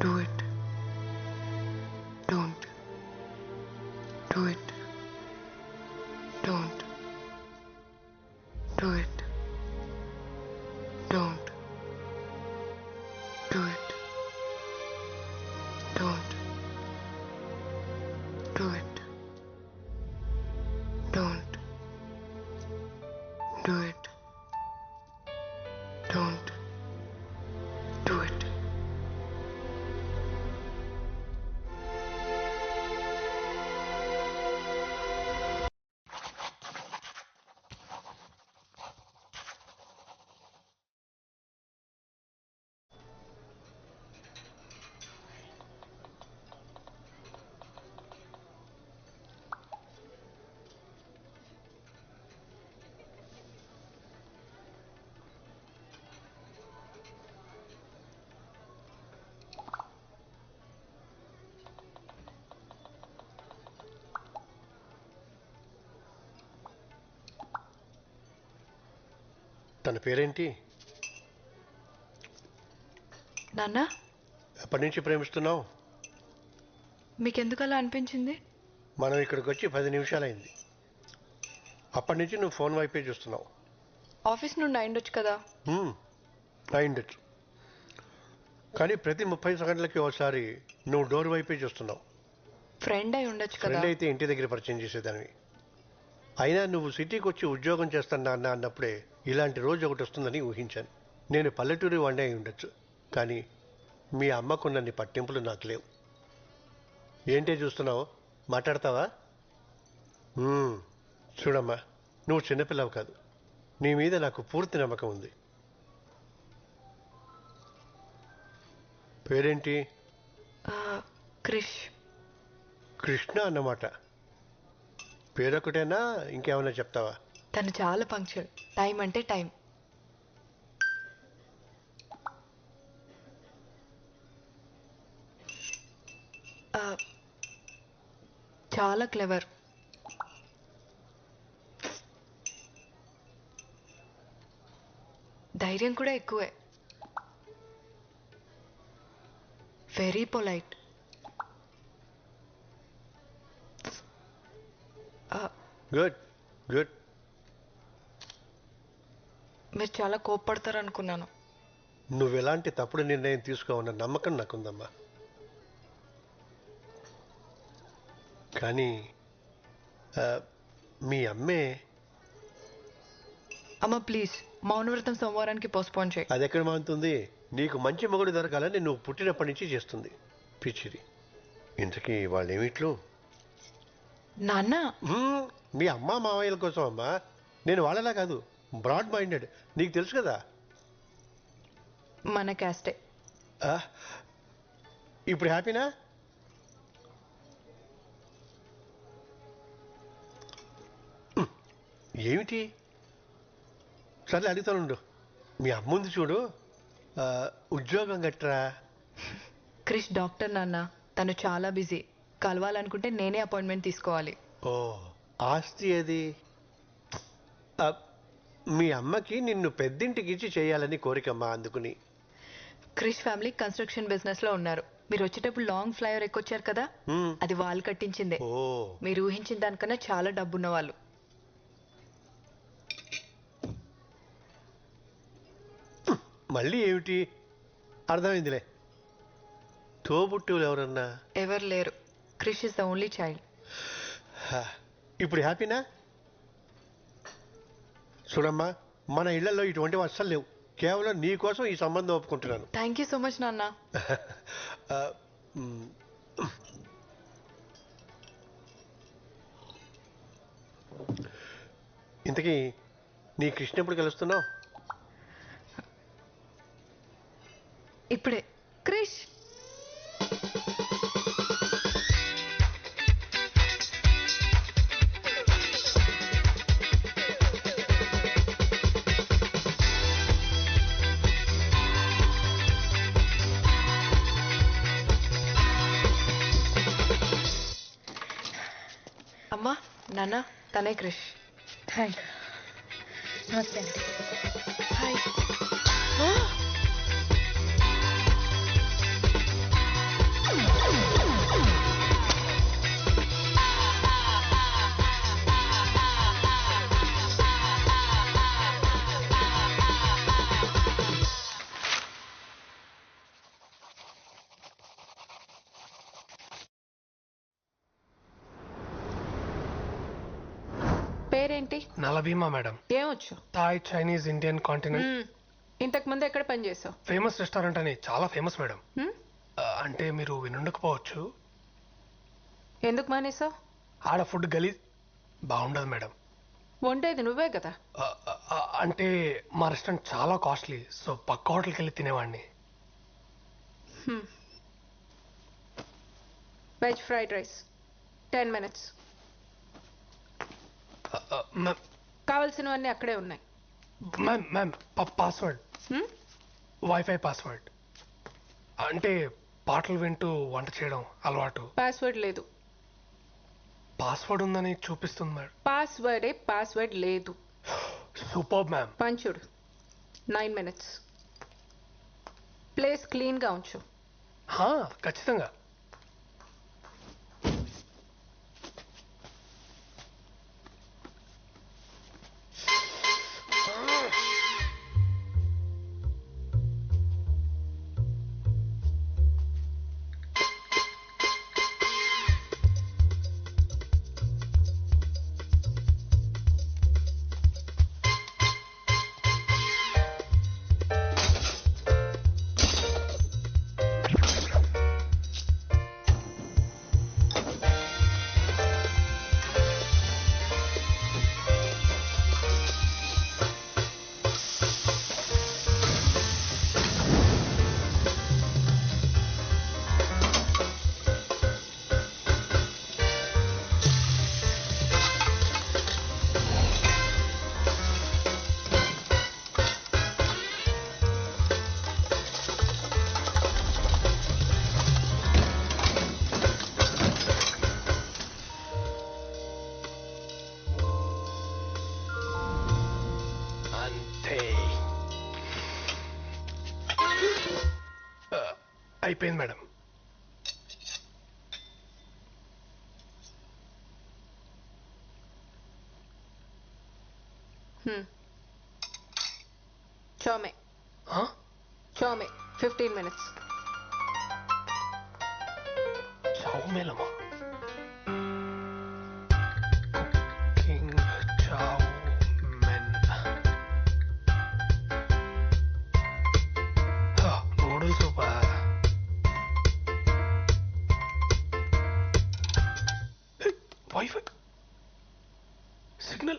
Do it. Don't. Do it. Don't. Do it. Don't. Do it. Don't. Do it. Don't. Do it. Don't. Do it. తన పేరేంటి? నాన్న, ఎప్పటి నుంచి ప్రేమిస్తున్నావు? మీకెందుకు అలా అనిపించింది? మనం ఇక్కడికి వచ్చి 10 నిమిషాలైంది. అప్పటి నుంచి నువ్వు ఫోన్ వైపే చూస్తున్నావు. ఆఫీస్ నుండి అయిండొచ్చు కదా. అయిండొచ్చు, కానీ ప్రతి 30 సెకండ్లకి ఒకసారి నువ్వు డోర్ వైపే చూస్తున్నావు. ఫ్రెండ్ అయి ఉండొచ్చు కదా. ఫ్రెండ్ అయితే ఇంటి దగ్గర పరిచయం చేసేదానివి. అయినా నువ్వు సిటీకి వచ్చి ఉద్యోగం చేస్తున్నా అన్నప్పుడే ఇలాంటి రోజు ఒకటి వస్తుందని ఊహించాను. నేను పల్లెటూరి వాడినే అయి ఉండొచ్చు, కానీ మీ అమ్మకున్నన్ని పట్టింపులు నాకు లేవు. ఏంటే చూస్తున్నావు? మాట్లాడతావా? చూడమ్మా, నువ్వు చిన్నపిల్లవు కాదు. నీ మీద నాకు పూర్తి నమ్మకం ఉంది. పేరేంటి? క్రిష్. కృష్ణ అన్నమాట. పేరొకటేనా, ఇంకేమైనా చెప్తావా? తను చాలా పంక్చువల్. టైం అంటే టైం. చాలా క్లెవర్. ధైర్యం కూడా ఎక్కువే. Very polite. Good good. మీరు చాలా కోప్పడతారు అనుకున్నాను. నువ్వు ఎలాంటి తప్పుడు నిర్ణయం తీసుకోవన్న నమ్మకం నాకుందమ్మా. కానీ మీ అమ్మే. అమ్మ ప్లీజ్, మౌనవ్రతం సోమవారానికి పోస్ట్పోన్ చేయి. అది ఎక్కడ మానుతుంది? నీకు మంచి మొగుడు దొరకాలని నువ్వు పుట్టినప్పటి నుంచి చేస్తుంది పిచ్చిది. ఇంతకీ వాళ్ళేమిట్లు? నాన్న, మీ అమ్మ మావయ్యల కోసం అమ్మా. నేను వాళ్ళలా కాదు, బ్రాడ్ మైండెడ్. నీకు తెలుసు కదా. మన క్యాస్టే. ఇప్పుడు హ్యాపీనా? ఏమిటి? సర్లే అడుగుతానుండు. మీ అమ్ముంది చూడు, ఉద్యోగం గట్రా. క్రిష్ డాక్టర్ నాన్న. తను చాలా బిజీ. కలవాలనుకుంటే నేనే అపాయింట్మెంట్ తీసుకోవాలి. ఓ, ఆస్తి అది. మీ అమ్మకి నిన్ను పెద్దింటికి ఇచ్చి చేయాలని కోరికమ్మా, అందుకుని. క్రిష్ ఫ్యామిలీ కన్స్ట్రక్షన్ బిజినెస్ లో ఉన్నారు. మీరు వచ్చేటప్పుడు లాంగ్ ఫ్లైఓవర్ ఎక్కొచ్చారు కదా, అది వాళ్ళు కట్టించిందే. మీరు ఊహించిన దానికన్నా చాలా డబ్బున్న వాళ్ళు. మళ్ళీ ఏమిటి? అర్థమైందిలే. తోబుట్టువులు ఎవరన్నా? ఎవరు లేరు. Krish is the only child. ఇప్పుడు హ్యాపీనా? చూడమ్మా, మన ఇళ్లలో ఇటువంటివి అస్సలు లేవు. కేవలం నీ కోసం ఈ సంబంధం ఒప్పుకుంటున్నాను. థ్యాంక్ యూ సో మచ్ నాన్న. ఇంతకీ నీ కృష్ణ ఎప్పుడు కలుస్తున్నావు? ఇప్పుడే. క్రిష్, అమ్మా నాన్న, తనే క్రిష్. హాయ్. నమస్తే అండి. హాయ్. పేరేంటి? నలభీమా మేడం. ఏమొచ్చు? Thai, Chinese, Indian, continent. ఇంతకు ముందు ఎక్కడ పని చేసావు? ఫేమస్ రెస్టారెంట్ అని చాలా ఫేమస్ మేడం. అంటే మీరు వినుండకపోవచ్చు. ఎందుకు మానేసావు? ఆడ ఫుడ్ గలీజ్ బాగుండదు మేడం. వండేది నువ్వే కదా. అంటే మా రెస్టారెంట్ చాలా కాస్ట్లీ, సో పక్క హోటల్కి వెళ్ళి తినేవాడిని. Veg fried rice 10 minutes. కావాల్సినవన్నీ అక్కడే ఉన్నాయి. Ma'am password, wifi password. అంటే పాటలు వింటూ వంట చేయడం అలవాటు. పాస్వర్డ్ లేదు. పాస్వర్డ్ ఉందని చూపిస్తుంది మేడం. పాస్వర్డ్ లేదు. Super ma'am. పంచుడు 9 minutes. ప్లేస్ క్లీన్గా ఉంచు. ఖచ్చితంగా. అయిపోయింది మేడం. చోమే 15 minutes. చౌమేలమా? Cooking chow mein. నూడిల్స్ సూపా. Wifi signal.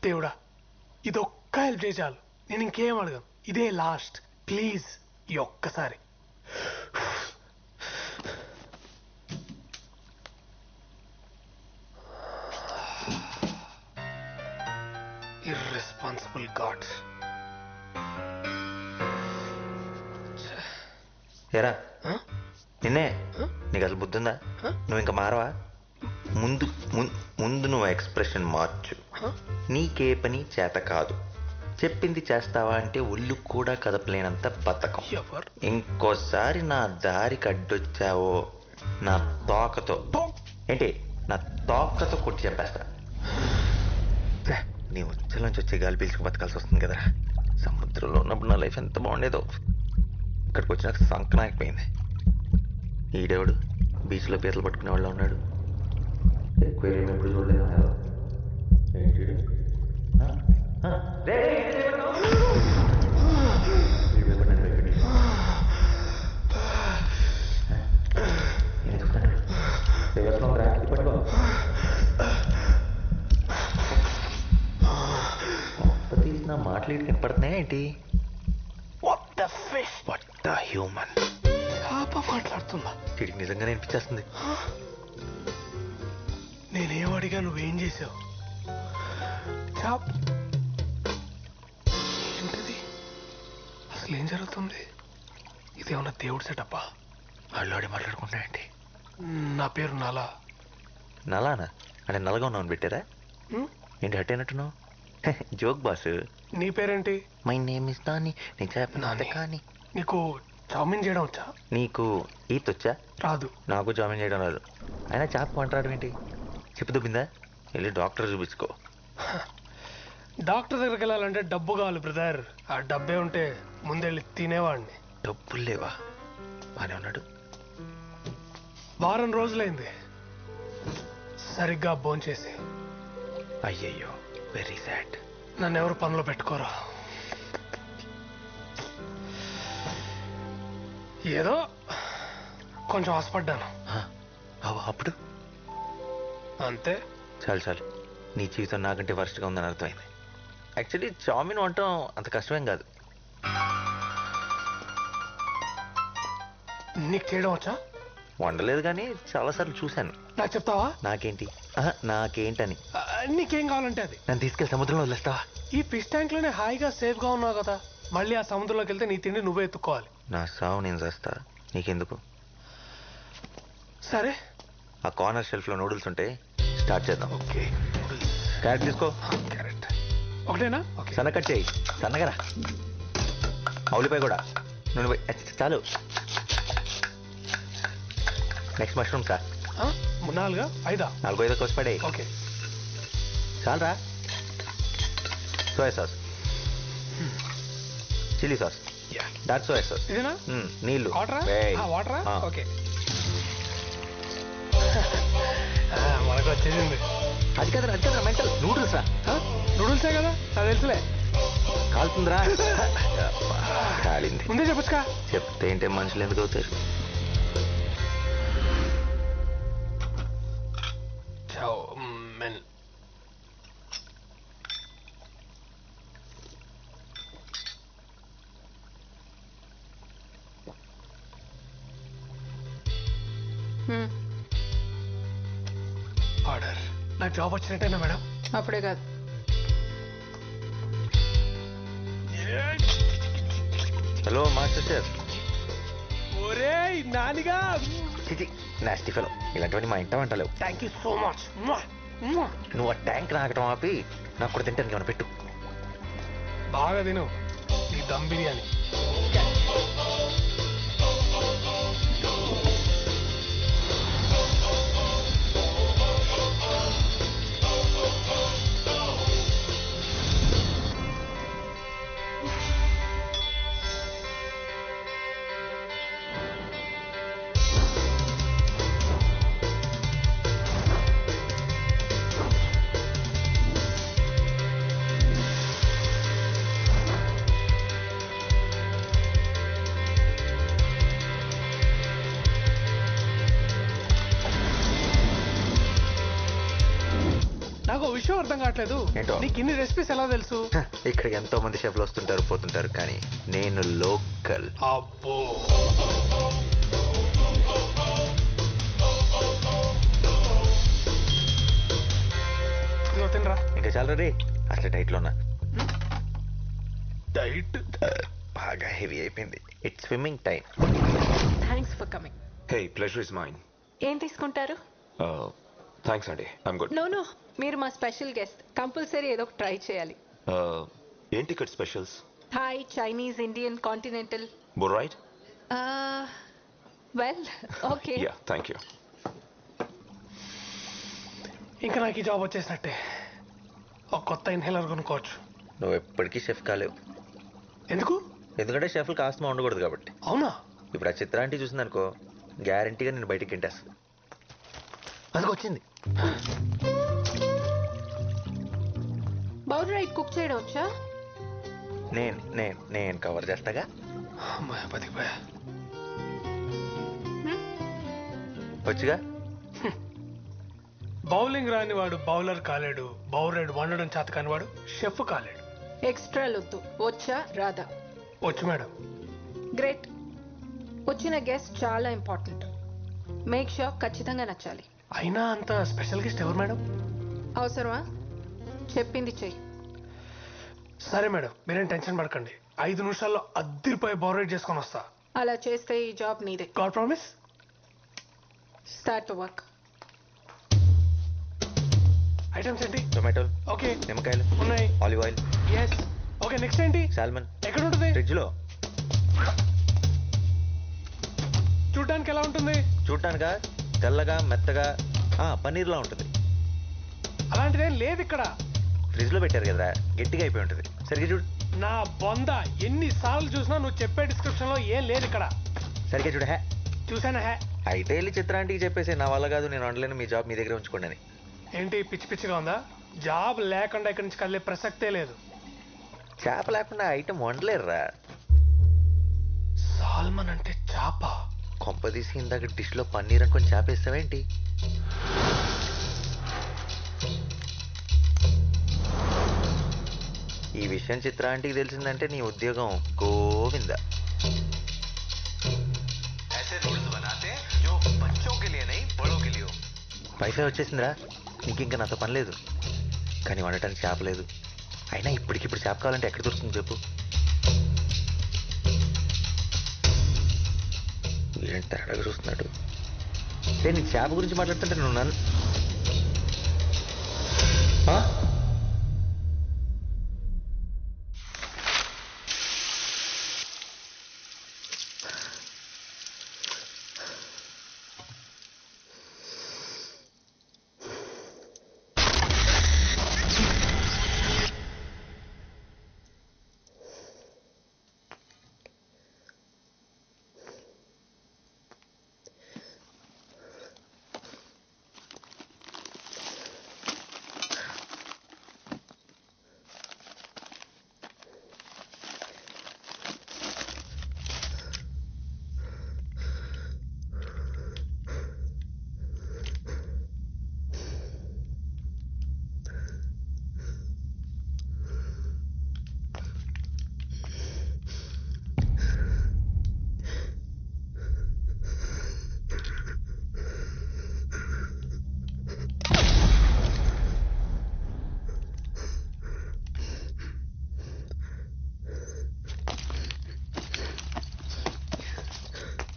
దేవుడా, ఇదొక్క హెల్ప్ చేయ చాలు. నేను ఇంకేం అడగను. ఇదే లాస్ట్. ప్లీజ్ ఈ ఒక్కసారి. Irresponsible gods. ఏరా నిన్నే, నీకు అసలు బుద్ధి ఉందా? నువ్వు ఇంకా మారవా? ముందు ముందు నువ్వు ఎక్స్ప్రెషన్ మార్చు. నీకే పని చేత కాదు. చెప్పింది చేస్తావా అంటే ఒళ్ళు కూడా కదపలేనంత బద్ధకం. ఇంకోసారి నా దారికి అడ్డొచ్చావో నా తోకతో నా తోకతో కొట్టి చెప్పేస్తా. నీ ఉచ్చలోంచి వచ్చే గాలి పీల్చుకు బతకాల్సి వస్తుంది కదా. సముద్రంలో ఉన్నప్పుడు నా లైఫ్ ఎంత బాగుండేదో. ఇక్కడికి వచ్చినాక సంకనాకపోయింది. ఈడేవాడు బీచ్లో పీతలు పట్టుకునే వాళ్ళు ఉన్నాడు. ఎక్కువ ఎప్పుడు చూడలేదు. తీసిన మాటలు ఇటు కనపడుతున్నాయా ఏంటి? హ్యూమన్ మాట్లాడుతున్నా. వీడికి నిజంగానే అనిపించేస్తుంది. నేనేం అడిగా, నువ్వేం చేసావు? ఏంటది? అసలు ఏం జరుగుతుంది? ఇదేమన్నా దేవుడు సెటప్పా? వాళ్ళు మాట్లాడుకుంటాయండి. నా పేరు నలా. నలానా? అంటే నల్లగా ఉన్నావు పెట్టారా? ఏంటి హట్ అయినట్టున్నావు? Joke boss. నీ పేరేంటి? మై నేమ్ ఇస్ దాని. నేను చెప్పిన కానీ. నీకు చామిన్ చేయడం వచ్చా? నీకు ఈత్ వచ్చా? రాదు. నాకు చామిన్ చేయడం రాదు. అయినా చేప అంటాడు ఏంటి? చెప్పు దుబ్బిందా? వెళ్ళి డాక్టర్ చూపించుకో. డాక్టర్ దగ్గరికి వెళ్ళాలంటే డబ్బు కావాలి బ్రదర్. ఆ డబ్బే ఉంటే ముందెళ్ళి తినేవాడిని. డబ్బులు లేవా? బానే ఉన్నాడు. వారం రోజులైంది సరిగ్గా భోంచేసి. అయ్యయ్యో, వెరీ సాడ్. నన్ను ఎవరు పనిలో పెట్టుకోరా. ఏదో కొంచెం ఆశపడ్డాను అప్పుడు అంతే. చాలు చాలు, నీ జీవితం నాకంటే వర్స్ట్గా ఉందని అర్థమైంది. యాక్చువల్లీ చామిన్ వండటం అంత కష్టమేం కాదు. నీకు చేయడం వచ్చా? వండలేదు కానీ చాలాసార్లు చూశాను. నాకు చెప్తావా? నాకేంటి? నాకేంటని. నీకేం కావాలంటే అది. నన్ను తీసుకెళ్ళి సముద్రంలో వదిలేస్తావా? ఈ ఫిష్ ట్యాంక్ లోనే హాయిగా సేఫ్ గా ఉన్నావు కదా, మళ్ళీ ఆ సముద్రంలోకి వెళ్తే నీ తిండి నువ్వే ఎత్తుకోవాలి. నా సావు నేను చేస్తా, నీకెందుకు? సరే. ఆ కార్నర్ షెల్ఫ్ లో నూడిల్స్ ఉంటే స్టార్ట్ చేద్దాం. ఓకే. క్యారెట్ తీసుకో. క్యారెట్ ఒకటేనా? ఓకే. సన్న కట్ చేయి, సన్నగరా. ఉల్లిపాయ కూడా. నూనె చాలు. Next mushroom sir. 4 5 4 కోసి పడే. ఓకే. చాలరా. Soya sauce, chilli sauce, dark soya sauce. ఇదేనా? నీళ్ళు. వాటరా? ఓకే. మనకు వచ్చేసింది. అది కదరా మెంటల్. నూడిల్స్ రా. నూడిల్సే కదా, నాకు తెలుసులే. కాలుతుందిరా. కాలింది. ముందే చెప్పొచ్చుగా. చెప్తే ఏంటే మనుషులు ఎందుకు అవుతారు? మెన్. ఆర్డర్. నాకు జాబ్ వచ్చినట్టేనా మేడం? అప్పుడే కాదు. Hello master chef. ఒరే నానిగా. చిచి, నాస్టీ ఫెలో. ఇలాంటివన్నీ మా ఇంట వంటలేవు. Thank you so much. నువ్వు ఆ ట్యాంక్ నాకటం ఆపి నాకు కూడా తింటానికి ఏమైనా పెట్టు. బాగా తిను ఈ దమ్ బిర్యానీ. నాకు విషయం అర్థం కావట్లేదు. ఏంటో? నీకు ఇన్ని రెసిపీస్ ఎలా తెలుసు? ఇక్కడికి ఎంతో మంది షెఫ్లు వస్తుంటారు పోతుంటారు, కానీ నేను లోకల్. అబ్బో. నువ్వు తినరా. ఇంకా చాలా రే. అసలు డైట్ లో ఉన్నా. డైట్ బాగా హెవీ అయిపోయింది. It's swimming time. Thanks for coming. Hey, pleasure is mine. ఏం తీసుకుంటారు? Thanks, Andy. I'm good. No మీరు మా స్పెషల్ గెస్ట్. కంపల్సరీ ఏదో ఒక ట్రై చేయాలి. ఏంటి ఇక్కడ specials? Thai, Chinese, Indian, continental. Both right? Well okay. Yeah, thank you. ఇంకా నాకు ఈ జాబ్ వచ్చేసినట్టే. ఒక కొత్త ఇన్హేలర్ కొనుక్కోవచ్చు. నువ్వు ఎప్పటికీ షెఫ్ కాలేవు. ఎందుకు? ఎందుకంటే షెఫ్లు కాస్త ఉండకూడదు కాబట్టి. అవునా? ఇప్పుడు ఆ చిత్రాంటి చూసిందనుకో, గ్యారంటీగా నేను బయటికి తింటేస్తుంది. అందుకు వచ్చింది. బౌల్ రైట్ కుక్ చేయడం వచ్చా? నేను కవర్ చేస్తాగా. అమ్మాయి బతికిపోయా. వచ్చుగా. బౌలింగ్ రాని వాడు బౌలర్ కాలేడు. బౌలర్ వండడం చేత కాని వాడు షెఫ్ కాలేడు. ఎక్స్ట్రా లొద్దు. వచ్చా రాదా? వచ్చు మేడం. గ్రేట్. వచ్చిన గెస్ట్ చాలా ఇంపార్టెంట్. మేక్ షూర్ ఖచ్చితంగా నచ్చాలి. అయినా అంత స్పెషల్ గెస్ట్ ఎవరు మేడం? అవసరమా? చెప్పింది చెయ్యి. సరే మేడం, మీరేం టెన్షన్ పడకండి. 5 నిమిషాల్లో అద్దరిపోయి బౌలర్ చేసుకొని వస్తా. అలా చేస్తే ఈ జాబ్ నీదే. God promise. Start to work. Items ఏంటి? టొమాటోలు, ఓకే. నిమ్మకాయలు, ఉన్నాయి. Olive oil. Yes. Okay, next ఏంటి? సాల్మన్. ఎక్కడ ఉంటుంది? ఫ్రిడ్జ్ లో. చూడడానికి ఎలా ఉంటుంది? చూడటానికా? తెల్లగా మెత్తగా పన్నీర్లా ఉంటుంది. అలాంటిదేం లేదు ఇక్కడ. ఫ్రిడ్జ్ లో పెట్టారు కదరా, గట్టిగా అయిపోయి ఉంటుంది. సరిగ్గా చూడు, నా బొంద ఎన్నిసార్లు చూసినా నువ్వు చెప్పే డిస్క్రిప్షన్ లో ఏం లేదు ఇక్కడ. సరిగ్గా చూడు. హే, చూసానా హే? అయితే వెళ్ళి చిత్రాంటికి చెప్పేసి నా వల్ల కాదు, నేను వండలేను, మీ జాబ్ మీ దగ్గర ఉంచుకోండి అని. ఏంటి పిచ్చి పిచ్చిగా ఉందా? జాబ్ లేకుండా ఇక్కడి నుంచి కదిలే ప్రసక్తే లేదు. చేప లేకుండా ఐటమ్ వండలేరురా. సాల్మన్ అంటే చాప? కొంపదీసి ఇందాక డిష్ లో పన్నీర్ అనుకొని చేపేస్తావేంటి? ఈ విషయం చిత్రాంటికి తెలిసిందంటే నీ ఉద్యోగం గోవింద. వైఫై వచ్చేసిందిరా, నీకు ఇంకా నాతో పని లేదు. కానీ వండటానికి చేప లేదు. అయినా ఇప్పటికిప్పుడు చేప కావాలంటే ఎక్కడ దొరుకుతుంది చెప్పు? వీళ్ళని తేడాగా చూస్తున్నాడు. నేను చేప గురించి మాట్లాడుతుంటే నువ్వు నన్ను